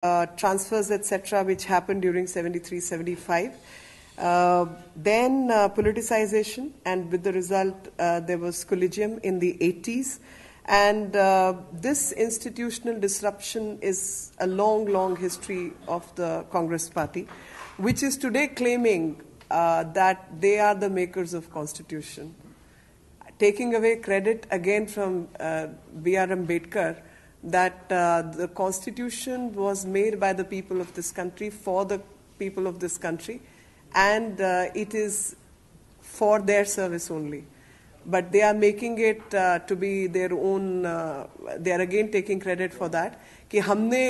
transfers, etc., which happened during 73, 75. Then politicization, and with the result, there was collegium in the 80s. And this institutional disruption is a long, long history of the Congress Party, which is today claiming that they are the makers of Constitution. Taking away credit again from B.R. Ambedkar, that the Constitution was made by the people of this country, for the people of this country, and it is for their service only. But they are making it to be their own, they are again taking credit for that, कि हमने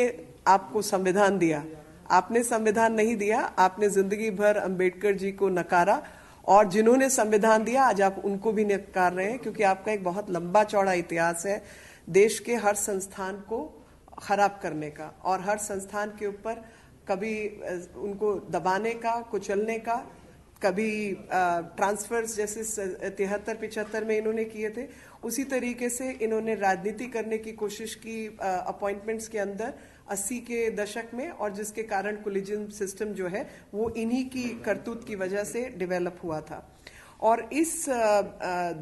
आपको संविधान दिया, आपने संविधान नहीं दिया, आपने जिंदगी भर अंबेडकर जी को नकारा, और जिन्होंने संविधान दिया आज आप उनको भी नकार रहे हैं, क्योंकि आपका एक बहुत लंबा चौड़ा इतिहास है देश के हर संस्थान को खराब करने का, और हर संस्थान के ऊपर कभी उनको दबाने का, कुचलने का, कभी ट्रांसफर्स जैसे 73-75 में इन्होंने किए थे, उसी तरीके से इन्होंने राजनीति करने की कोशिश की अपॉइंटमेंट्स के अंदर 80 के दशक में, और जिसके कारण कोलिजियम सिस्टम जो है वो इन्हीं की करतूत की वजह से डेवलप हुआ था। और इस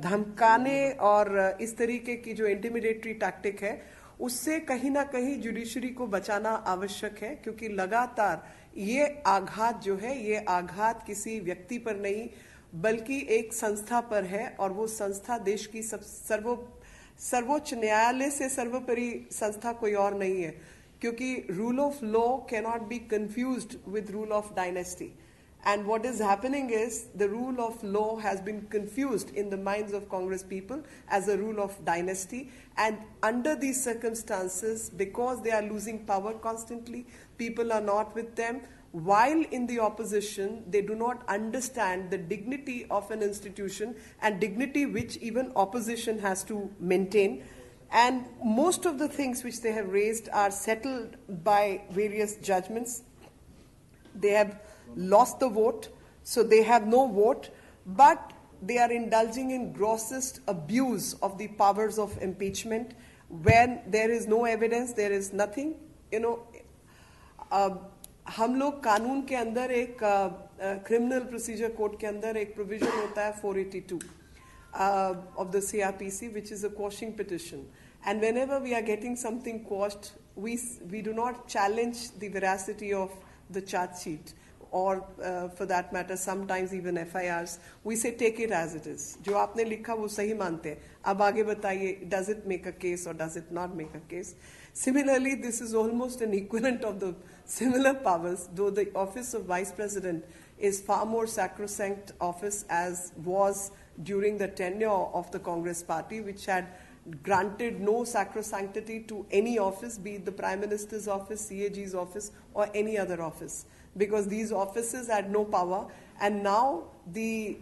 धमकाने और इस तरीके की जो इंटिमिडेटरी टैक्टिक है, उससे कहीं ना कहीं जुडिशरी को बचाना आवश्यक है, क्योंकि लगातार ये आघात जो है, ये आघात किसी व्यक्ति पर नहीं बल्कि एक संस्था पर है, और वो संस्था देश की सर्वोच्च न्यायालय से सर्वोपरि संस्था कोई और नहीं है, क्योंकि rule of law cannot be confused with rule of dynasty. And what is happening is the rule of law has been confused in the minds of Congress people as a rule of dynasty. And under these circumstances, because they are losing power constantly, people are not with them. While in the opposition, they do not understand the dignity of an institution, and dignity which even opposition has to maintain. And most of the things which they have raised are settled by various judgments. They have lost the vote, so they have no vote, but they are indulging in grossest abuse of the powers of impeachment. When there is no evidence, there is nothing. You know, हम लोग कानून के अंदर एक criminal procedure code के अंदर एक provision होता है 482 of the CRPC, which is a quashing petition. And whenever we are getting something quashed, we do not challenge the veracity of the charge sheet, or for that matter, sometimes even FIRs. We say take it as it is. जो आपने लिखा वो सही मानते हैं. अब आगे बताइए, does it make a case or does it not make a case? Similarly, this is almost an equivalent of the similar powers, though the office of Vice President is far more sacrosanct office, as was during the tenure of the Congress Party, which had granted no sacrosanctity to any office, be it the Prime Minister's office, CAG's office, or any other office, because these offices had no power. And now the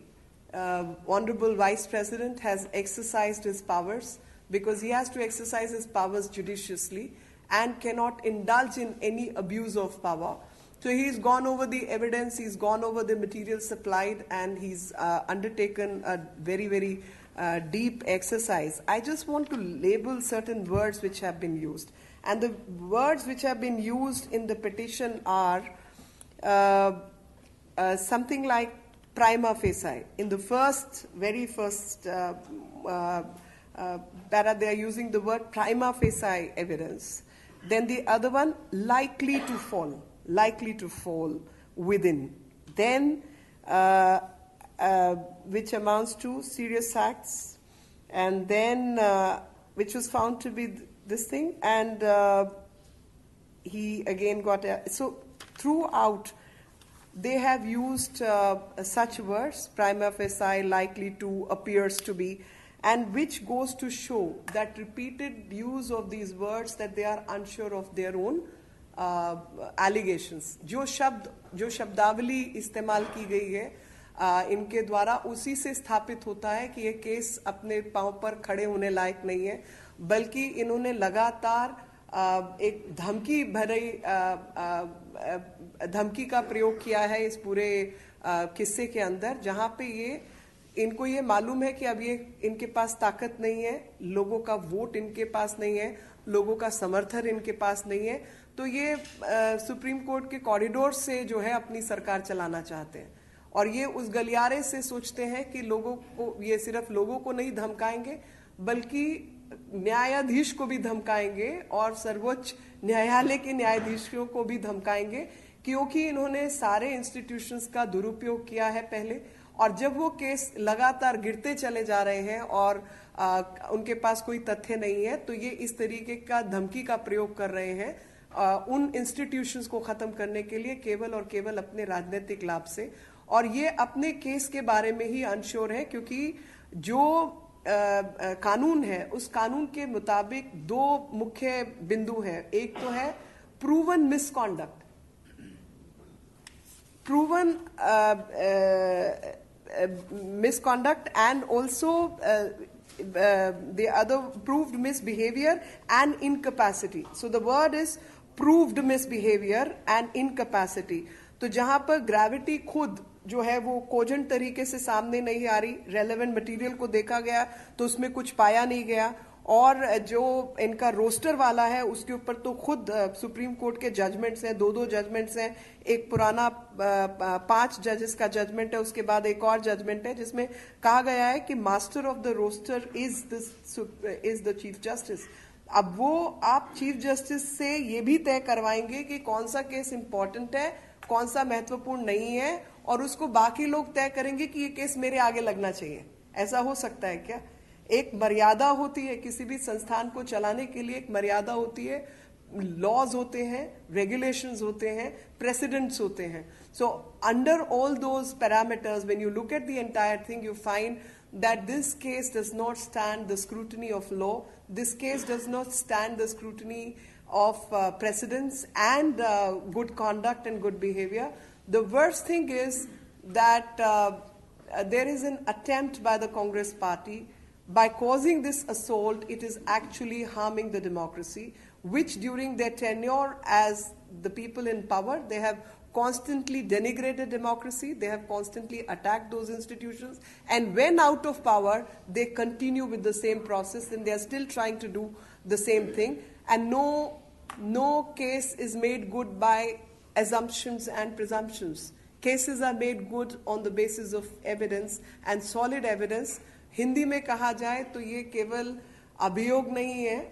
Honorable Vice President has exercised his powers, because he has to exercise his powers judiciously and cannot indulge in any abuse of power. So he's gone over the evidence, he's gone over the material supplied, and he's undertaken a very, very deep exercise. I just want to label certain words which have been used. And the words which have been used in the petition are something like prima facie. In the very first para, they are using the word prima facie evidence. Then the other one, likely to fall within. Then which amounts to serious acts, and then which was found to be this thing, and he again got so throughout they have used such words, prima facie, likely to, appears to be, and which goes to show that repeated use of these words, that they are unsure of their own allegations. जो शब्दावली इस्तेमाल की गई है इनके द्वारा, उसी से स्थापित होता है कि ये केस अपने पांव पर खड़े होने लायक नहीं है, बल्कि इन्होंने लगातार एक धमकी का प्रयोग किया है इस पूरे किस्से के अंदर, जहां पे इनको ये मालूम है कि अब ये इनके पास ताकत नहीं है, लोगों का वोट इनके पास नहीं है, लोगों का समर्थन इनके पास नहीं है, तो ये सुप्रीम कोर्ट के कॉरिडोर से जो है अपनी सरकार चलाना चाहते हैं, और ये उस गलियारे से सोचते हैं कि लोगों को, ये सिर्फ लोगों को नहीं धमकाएंगे बल्कि न्यायाधीश को भी धमकाएंगे और सर्वोच्च न्यायालय के न्यायाधीशों को भी धमकाएंगे, क्योंकि इन्होंने सारे इंस्टीट्यूशंस का दुरुपयोग किया है पहले, और जब वो केस लगातार गिरते चले जा रहे हैं और उनके पास कोई तथ्य नहीं है, तो ये इस तरीके का धमकी का प्रयोग कर रहे हैं उन इंस्टीट्यूशंस को खत्म करने के लिए, केवल और केवल अपने राजनीतिक लाभ से। और ये अपने केस के बारे में ही अनश्योर है, क्योंकि जो कानून है उस कानून के मुताबिक दो मुख्य बिंदु हैं। एक तो है proven misconduct, proven misconduct, and also the other proved misbehavior and incapacity. So the word is proved misbehavior and incapacity. तो जहां पर ग्रेविटी खुद जो है वो कोजेंट तरीके से सामने नहीं आ रही, रेलेवेंट मटेरियल को देखा गया तो उसमें कुछ पाया नहीं गया, और जो इनका रोस्टर वाला है उसके ऊपर तो खुद सुप्रीम कोर्ट के जजमेंट्स हैं, दो जजमेंट्स हैं। एक पुराना 5 जजेस का जजमेंट है, उसके बाद एक और जजमेंट है जिसमें कहा गया है कि master of the roster is the chief justice. अब वो आप चीफ जस्टिस से ये भी तय करवाएंगे कि कौन सा केस इंपॉर्टेंट है, कौन सा महत्वपूर्ण नहीं है, और उसको बाकी लोग तय करेंगे कि ये केस मेरे आगे लगना चाहिए। ऐसा हो सकता है क्या? एक मर्यादा होती है, किसी भी संस्थान को चलाने के लिए एक मर्यादा होती है, लॉज होते हैं, रेगुलेशंस होते हैं, प्रेसिडेंट्स होते हैं। So under all those parameters when you look at the entire thing you find that this case does not stand the scrutiny of law, this case does not stand the scrutiny of precedents and good conduct and good behavior. The worst thing is that there is an attempt by the Congress party. By causing this assault, it is actually harming the democracy, which during their tenure as the people in power, they have constantly denigrated democracy, they have constantly attacked those institutions, and when out of power, they continue with the same process, and they are still trying to do the same thing. And no case is made good by assumptions and presumptions. Cases are made good on the basis of evidence and solid evidence. Hindi में कहा जाए तो ये केवल अभियोग नहीं है,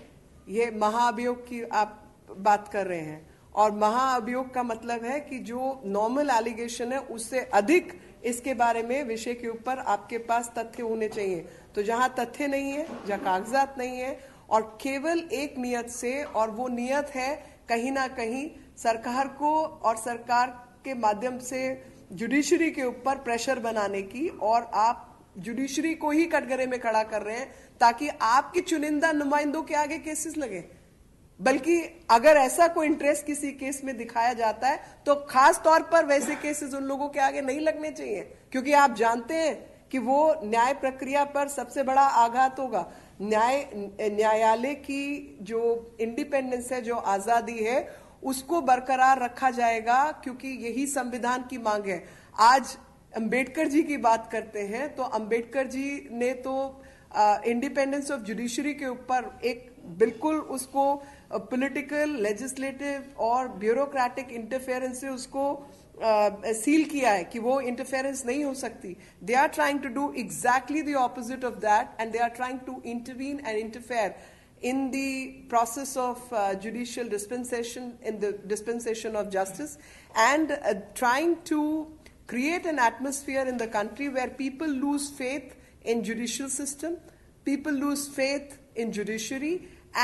ये महाअभियोग की आप बात कर रहे हैं, और महाअभियोग का मतलब है कि जो नॉर्मल एलिगेशन है उससे अधिक इसके बारे में विषय के ऊपर आपके पास तथ्य होने चाहिए। तो जहां तथ्य नहीं है, जहां कागजात नहीं है, और केवल एक नियत से, और वो नियत है कहीं ना कहीं सरकार को और सरकार के माध्यम से जुडिशरी के ऊपर प्रेशर बनाने की, और आप जुडिशरी को ही कटघरे में खड़ा कर रहे हैं ताकि आपके चुनिंदा नुमाइंदों के आगे केसेस लगे। बल्कि अगर ऐसा कोई इंटरेस्ट किसी केस में दिखाया जाता है तो खास तौर पर वैसे केसेस उन लोगों के आगे नहीं लगने चाहिए, क्योंकि आप जानते हैं कि वो न्याय प्रक्रिया पर सबसे बड़ा आघात होगा। न्यायालय की जो इंडिपेंडेंस है, जो आजादी है, उसको बरकरार रखा जाएगा, क्योंकि यही संविधान की मांग है। आज अंबेडकर जी की बात करते हैं तो अंबेडकर जी ने तो इंडिपेंडेंस ऑफ जुडिशरी के ऊपर एक बिल्कुल उसको पॉलिटिकल, लेजिस्लेटिव और ब्यूरोक्रेटिक इंटरफेरेंस से उसको सील किया है कि वो इंटरफेरेंस नहीं हो सकती। They are trying to do exactly the opposite of that, and they are trying to intervene and interfere in the process of judicial dispensation, in the dispensation of justice, and trying to create an atmosphere in the country where people lose faith in judicial system, people lose faith in judiciary,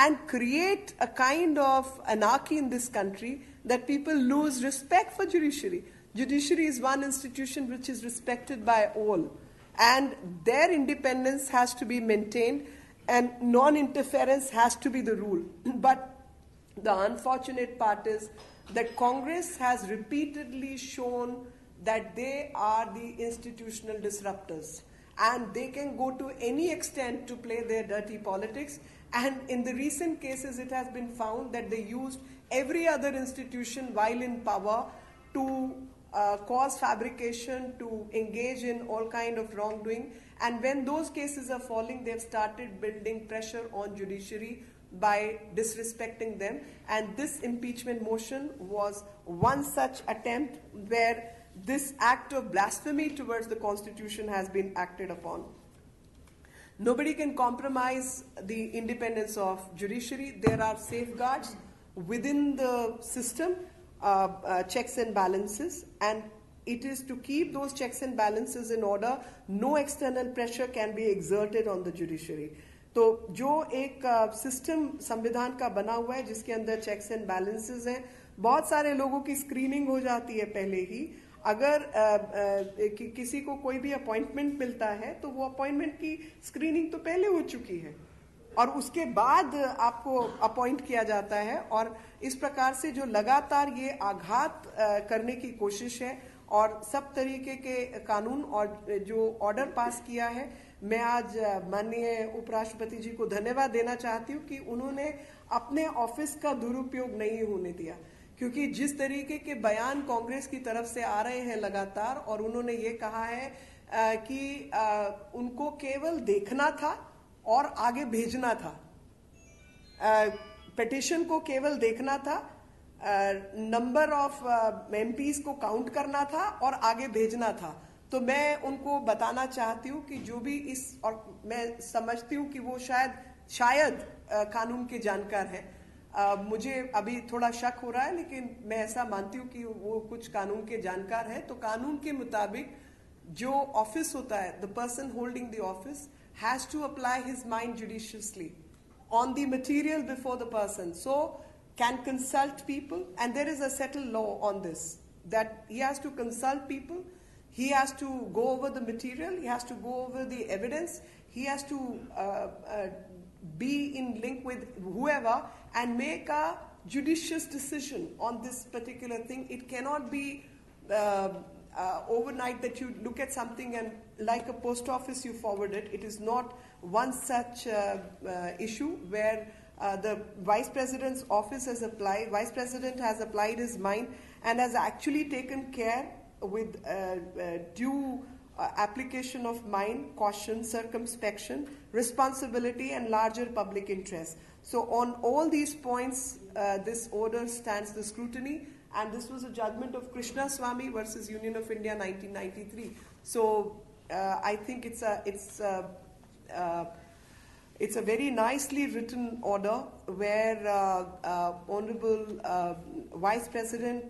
and create a kind of anarchy in this country that people lose respect for judiciary. Judiciary is one institution which is respected by all, and their independence has to be maintained, and non-interference has to be the rule. But the unfortunate part is that Congress has repeatedly shown that they are the institutional disruptors, and they can go to any extent to play their dirty politics. And in the recent cases, it has been found that they used every other institution while in power to cause fabrication, to engage in all kind of wrongdoing. And when those cases are falling, they've started building pressure on judiciary by disrespecting them, and this impeachment motion was one such attempt where this act of blasphemy towards the Constitution has been acted upon. Nobody can compromise the independence of judiciary. There are safeguards within the system, checks and balances, and it is to keep those checks and balances in order. No external pressure can be exerted on the judiciary. तो जो एक system संविधान का बना हुआ है जिसके अंदर चेक्स एंड बैलेंसेस हैं, बहुत सारे लोगों की स्क्रीनिंग हो जाती है पहले ही. अगर किसी को कोई भी अपॉइंटमेंट मिलता है तो वो अपॉइंटमेंट की स्क्रीनिंग तो पहले हो चुकी है और उसके बाद आपको अपॉइंट किया जाता है. और इस प्रकार से जो लगातार ये आघात करने की कोशिश है और सब तरीके के कानून और जो ऑर्डर पास किया है, मैं आज माननीय उपराष्ट्रपति जी को धन्यवाद देना चाहती हूँ कि उन्होंने अपने ऑफिस का दुरुपयोग नहीं होने दिया. क्योंकि जिस तरीके के बयान कांग्रेस की तरफ से आ रहे हैं लगातार, और उन्होंने ये कहा है कि उनको केवल देखना था और आगे भेजना था, पिटीशन को केवल देखना था, नंबर ऑफ एमपीज को काउंट करना था और आगे भेजना था. तो मैं उनको बताना चाहती हूँ कि जो भी इस, और मैं समझती हूँ कि वो शायद कानून के जानकार हैं. मुझे अभी थोड़ा शक हो रहा है, लेकिन मैं ऐसा मानती हूँ कि वो कुछ कानून के जानकार हैं. तो कानून के मुताबिक जो ऑफिस होता है, the person holding the office has to apply his mind judiciously on the material before the person, so can consult people, and there is a settled law on this, that he has to consult people, he has to go over the material, he has to go over the evidence, he has to be in link with whoever and make a judicious decision on this particular thing. It cannot be overnight that you look at something and like a post office you forward it. It is not one such issue where the vice president's office has applied, vice president has applied his mind and has actually taken care with due application of mind, caution, circumspection, responsibility and larger public interest. So on all these points, this order stands the scrutiny, and this was a judgment of Krishna Swamy versus Union of India 1993. So I think it's a very nicely written order where Honorable Vice President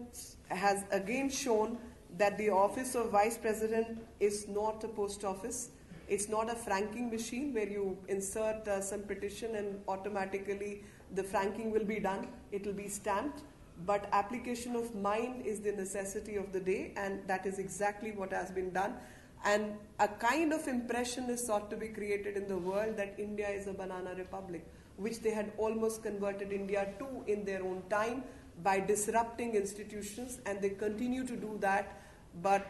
has again shown that the office of Vice President is not a post office. It's not a franking machine where you insert some petition and automatically the franking will be done. It will be stamped. But application of mind is the necessity of the day, and that is exactly what has been done. And a kind of impression is sought to be created in the world that India is a banana republic, which they had almost converted India to in their own time by disrupting institutions, and they continue to do that. But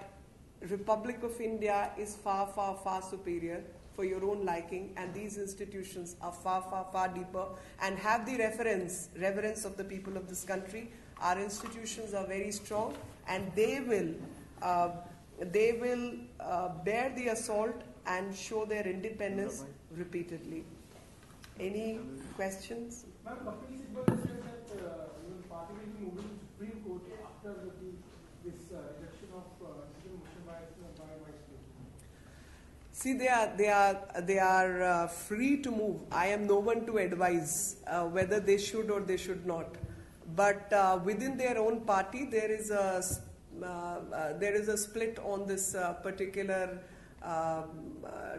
Republic of India is far, far, far superior for your own liking, and these institutions are far, far, far deeper and have the reverence of the people of this country. Our institutions are very strong, and they will bear the assault and show their independence repeatedly. Any questions? Ma'am, Kapil Sibal said that your party will be moving to Supreme Court after this election of motion by Vice President. See, they are free to move. I am no one to advise whether they should or they should not. But within their own party, there is a split on this particular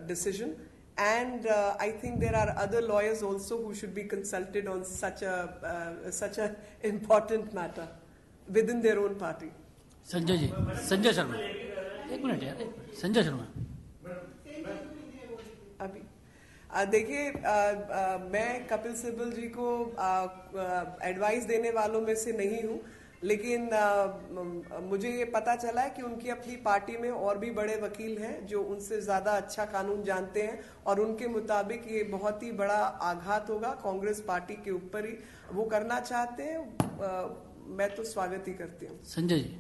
decision. And I think there are other lawyers also who should be consulted on such a important matter within their own party. Sanjay Sharma, एक minute यार, संजय शर्मा. अभी देखिए, मैं कपिल सिब्बल जी को advice देने वालों में से नहीं हूँ, लेकिन मुझे ये पता चला है कि उनकी अपनी पार्टी में और भी बड़े वकील हैं जो उनसे ज्यादा अच्छा कानून जानते हैं, और उनके मुताबिक ये बहुत ही बड़ा आघात होगा कांग्रेस पार्टी के ऊपर ही. वो करना चाहते हैं, मैं तो स्वागत ही करती हूँ. संजय जी,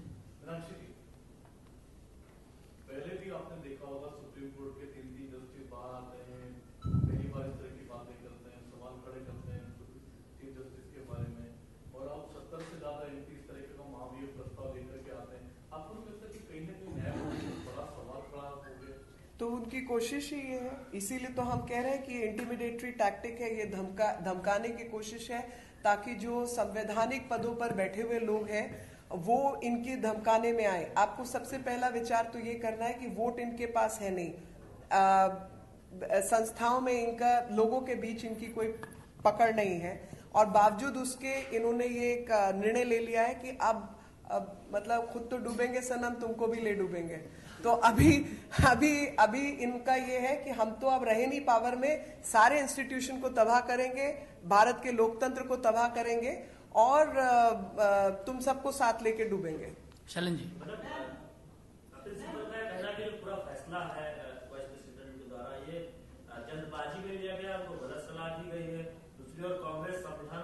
पहले भी आपने देखा होगा सुप्रीम कोर्ट के 3 जस्टिस बाहर आते हैं, कई बार इस तरह की बातें करते हैं, सवाल खड़े करते हैं, तो उनकी कोशिश ही ये है, इसीलिए तो हम कह रहे हैं कि इंटिमिडेटरी टैक्टिक है, ये धमकाने की कोशिश है, ताकि जो संवैधानिक पदों पर बैठे हुए लोग हैं वो इनके धमकाने में आए। आपको सबसे पहला विचार तो ये करना है कि वोट इनके पास है नहीं, संस्थाओं में इनका, लोगों के बीच इनकी कोई पकड़ नहीं है, और बावजूद उसके इन्होंने ये एक निर्णय ले लिया है कि अब मतलब खुद तो डूबेंगे सनम, तुमको भी ले डूबेंगे। तो अभी अभी अभी इनका ये है कि हम तो अब रहे नहीं पावर में, सारे इंस्टीट्यूशन को तबाह करेंगे, भारत के लोकतंत्र को तबाह करेंगे, और तुम सबको साथ लेके डूबेंगे। शैलन जी, पूरा फैसला है वाइस प्रेसिडेंट के द्वारा ये जल्दबाजी में लिया गया, उनको गलत सलाह दी गई है। दूसरी ओर कांग्रेस संविधान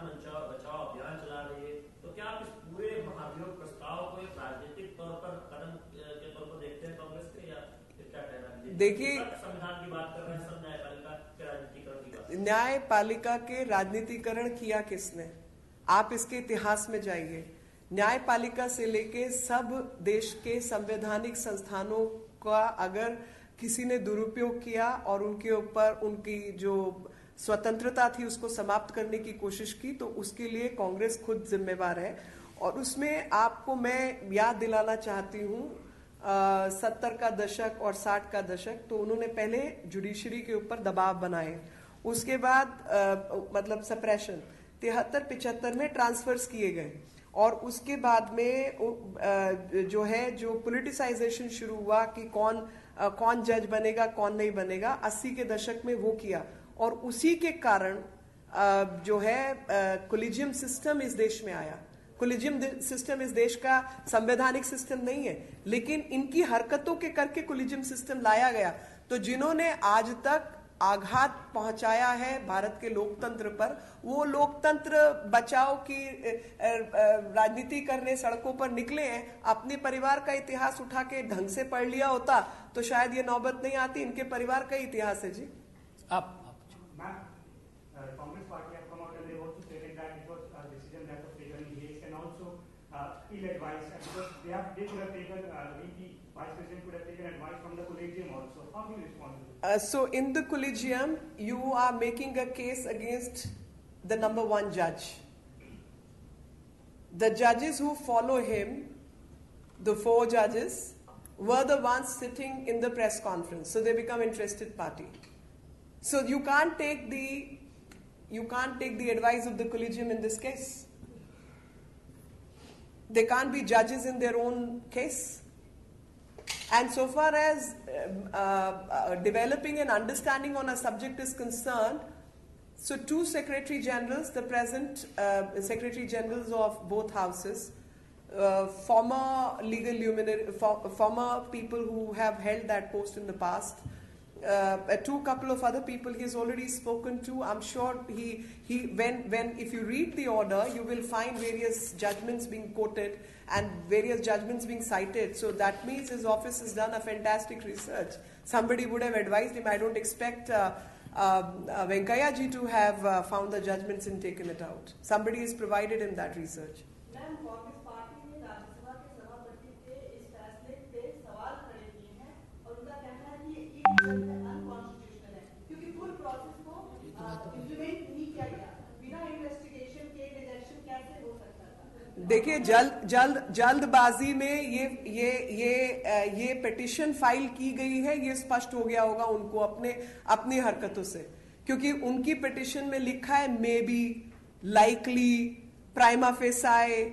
बचाओ अभियान चला रही है, तो क्या आप इस पूरे महाभियोग प्रस्ताव को एक राजनीतिक तौर पर कदम के तौर पर देखते हैं कांग्रेस के, या क्या कहना है? देखिए, संविधान की बात कर रहे हैं, सब न्यायपालिका के राजनीतिकरण की बात। न्यायपालिका के राजनीतिकरण किया किसने? आप इसके इतिहास में जाइए, न्यायपालिका से लेके सब देश के संवैधानिक संस्थानों का अगर किसी ने दुरुपयोग किया और उनके ऊपर उनकी जो स्वतंत्रता थी उसको समाप्त करने की कोशिश की, तो उसके लिए कांग्रेस खुद जिम्मेवार है। और उसमें आपको मैं याद दिलाना चाहती हूँ 70 का दशक और 60 का दशक, तो उन्होंने पहले जुडिशरी के ऊपर दबाव बनाए, उसके बाद मतलब सप्रेशन 73-75 में ट्रांसफर्स किए गए, और उसके बाद में जो है जो पॉलिटिसाइजेशन शुरू हुआ कि कौन जज बनेगा कौन नहीं बनेगा, 80 के दशक में वो किया, और उसी के कारण जो है कोलिजियम सिस्टम इस देश में आया। कोलिजियम सिस्टम इस देश का संवैधानिक सिस्टम नहीं है, लेकिन इनकी हरकतों के करके कोलिजियम सिस्टम लाया गया। तो जिन्होंने आज तक आघात पहुंचाया है भारत के लोकतंत्र पर, वो लोकतंत्र बचाओ की राजनीति करने सड़कों पर निकले हैं। अपने परिवार का इतिहास उठा के ढंग से पढ़ लिया होता तो शायद ये नौबत नहीं आती। इनके परिवार का इतिहास है जी। आप Congress party have come out and they also stated that it was a decision that was taken in haste and also ill-advised, because they could have taken, the vice president could have taken advice from the collegium also. How do you respond to this? So in the collegium, you are making a case against the number one judge. The judges who follow him, the 4 judges, were the ones sitting in the press conference, so they become interested party. So you can't take the advice of the collegium in this case. They can't be judges in their own case. And so far as developing an understanding on a subject is concerned, so 2 secretary generals, the present secretary generals of both houses, former legal luminary, former people who have held that post in the past, couple of other people he has already spoken to. I'm sure when if you read the order, you will find various judgments being quoted and various judgments being cited. So that means his office has done a fantastic research. Somebody would have advised him. I don't expect Venkaiah ji to have found the judgments and taken it out. Somebody has provided him that research. क्योंकि पूरे process को implement नहीं किया गया, बिना investigation के rejection कैसे हो सकता था? देखिए, जल्दबाजी में ये पिटीशन फाइल की गई है, ये स्पष्ट हो गया होगा उनको अपनी हरकतों से, क्योंकि उनकी पिटीशन में लिखा है may be, likely, prima facie,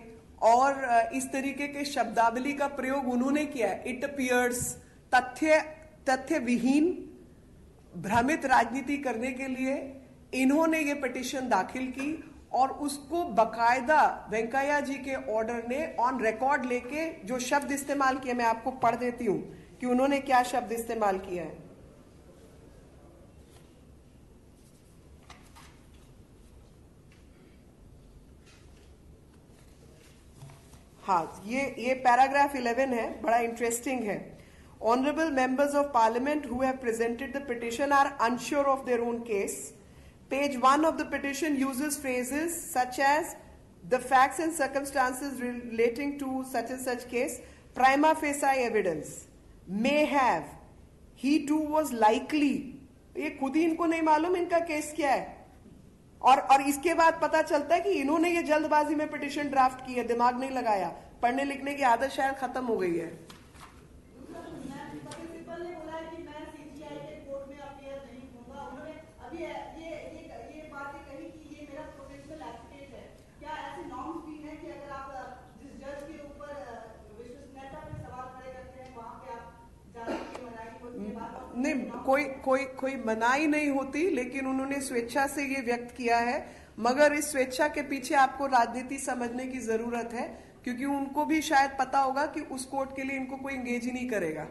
और इस तरीके के शब्दावली का प्रयोग उन्होंने किया है। इट अपीयर्स, तथ्य विहीन भ्रमित राजनीति करने के लिए इन्होंने ये पिटीशन दाखिल की, और उसको बकायदा वेंकैया जी के ऑर्डर ने ऑन रिकॉर्ड लेके जो शब्द इस्तेमाल किए, मैं आपको पढ़ देती हूं कि उन्होंने क्या शब्द इस्तेमाल किया है। हाँ, ये पैराग्राफ 11 है, बड़ा इंटरेस्टिंग है। Honorable members of parliament who have presented the petition are unsure of their own case. Page 1 of the petition uses phrases such as the facts and circumstances relating to such and such case, prima facie evidence, may have, he too was likely, ये खुद ही इनको नहीं मालूम इनका case क्या है। और इसके बाद पता चलता है कि इन्होंने ये जल्दबाजी में पिटिशन ड्राफ्ट की है, दिमाग नहीं लगाया, पढ़ने लिखने की आदत शायद खत्म हो गई है। नहीं, कोई मनाही नहीं होती, लेकिन उन्होंने स्वेच्छा से ये व्यक्त किया है। मगर इस स्वेच्छा के पीछे आपको राजनीति समझने की जरूरत है, क्योंकि उनको भी शायद पता होगा कि उस कोर्ट के लिए इनको कोई एंगेज ही नहीं करेगा।